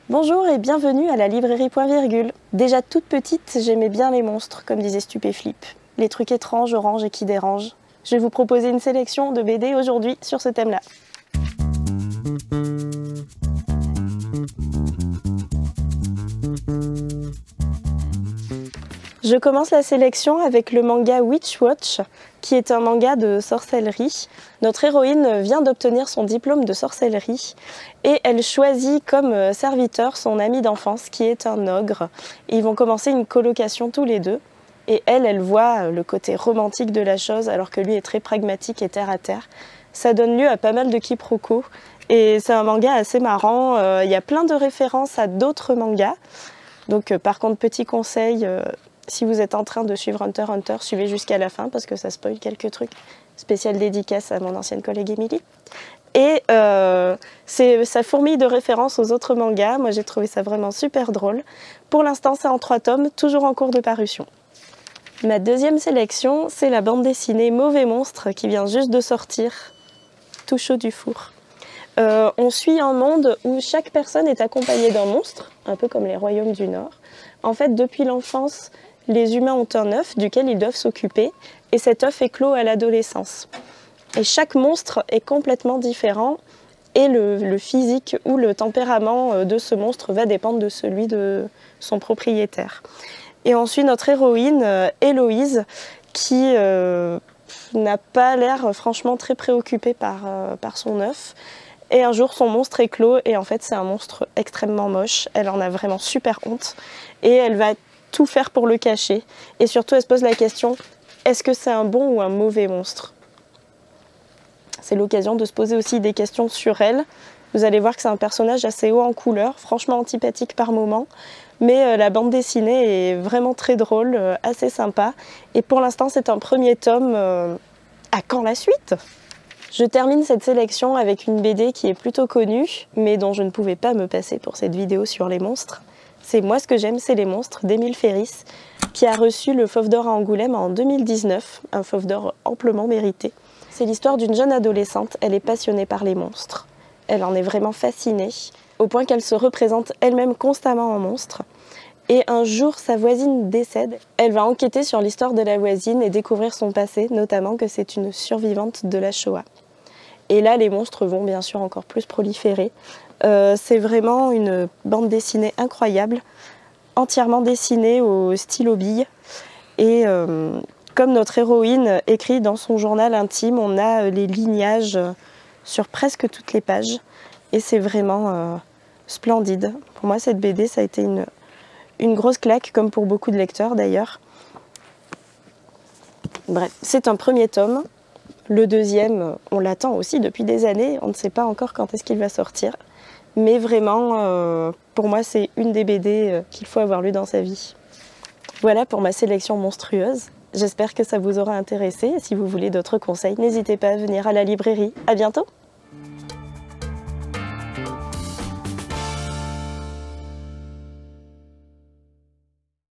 Bonjour et bienvenue à la librairie Point Virgule. Déjà toute petite, j'aimais bien les monstres, comme disait Stupéflip. Les trucs étranges, oranges et qui dérangent. Je vais vous proposer une sélection de BD aujourd'hui sur ce thème-là. Je commence la sélection avec le manga Witch Watch, qui est un manga de sorcellerie. Notre héroïne vient d'obtenir son diplôme de sorcellerie et elle choisit comme serviteur son ami d'enfance qui est un ogre. Et ils vont commencer une colocation tous les deux. Et elle voit le côté romantique de la chose alors que lui est très pragmatique et terre à terre. Ça donne lieu à pas mal de quiproquos et c'est un manga assez marrant. Il y a plein de références à d'autres mangas. Donc par contre, petit conseil, si vous êtes en train de suivre Hunter x Hunter, suivez jusqu'à la fin parce que ça spoil quelques trucs. Spéciale dédicace à mon ancienne collègue Émilie. Et ça fourmille de références aux autres mangas. Moi j'ai trouvé ça vraiment super drôle. Pour l'instant c'est en 3 tomes, toujours en cours de parution. Ma deuxième sélection, c'est la bande dessinée Mauvais Monstre qui vient juste de sortir, tout chaud du four. On suit un monde où chaque personne est accompagnée d'un monstre, un peu comme les royaumes du Nord. En fait, depuis l'enfance, les humains ont un œuf duquel ils doivent s'occuper et cet œuf éclot à l'adolescence. Et chaque monstre est complètement différent et le physique ou le tempérament de ce monstre va dépendre de celui de son propriétaire. Et on suit notre héroïne, Héloïse, qui n'a pas l'air franchement très préoccupée par son œuf. Et un jour, son monstre éclot et en fait, c'est un monstre extrêmement moche. Elle en a vraiment super honte et elle va tout faire pour le cacher. Et surtout, elle se pose la question, est-ce que c'est un bon ou un mauvais monstre? C'est l'occasion de se poser aussi des questions sur elle. Vous allez voir que c'est un personnage assez haut en couleur, franchement antipathique par moments. Mais la bande dessinée est vraiment très drôle, assez sympa. Et pour l'instant, c'est un premier tome. À quand la suite? Je termine cette sélection avec une BD qui est plutôt connue, mais dont je ne pouvais pas me passer pour cette vidéo sur les monstres. C'est Moi ce que j'aime, c'est les monstres d'Émile Ferris, qui a reçu le Fauve d'Or à Angoulême en 2019, un Fauve d'Or amplement mérité. C'est l'histoire d'une jeune adolescente, elle est passionnée par les monstres. Elle en est vraiment fascinée, au point qu'elle se représente elle-même constamment en monstre. Et un jour, sa voisine décède. Elle va enquêter sur l'histoire de la voisine et découvrir son passé, notamment que c'est une survivante de la Shoah. Et là, les monstres vont bien sûr encore plus proliférer. C'est vraiment une bande dessinée incroyable, entièrement dessinée au stylo bille. Et comme notre héroïne écrit dans son journal intime, on a les lignages sur presque toutes les pages. Et c'est vraiment splendide. Pour moi, cette BD, ça a été une grosse claque, comme pour beaucoup de lecteurs d'ailleurs. Bref, c'est un premier tome. Le deuxième, on l'attend aussi depuis des années. On ne sait pas encore quand est-ce qu'il va sortir. Mais vraiment, pour moi, c'est une des BD qu'il faut avoir lu dans sa vie. Voilà pour ma sélection monstrueuse. J'espère que ça vous aura intéressé. Si vous voulez d'autres conseils, n'hésitez pas à venir à la librairie. À bientôt!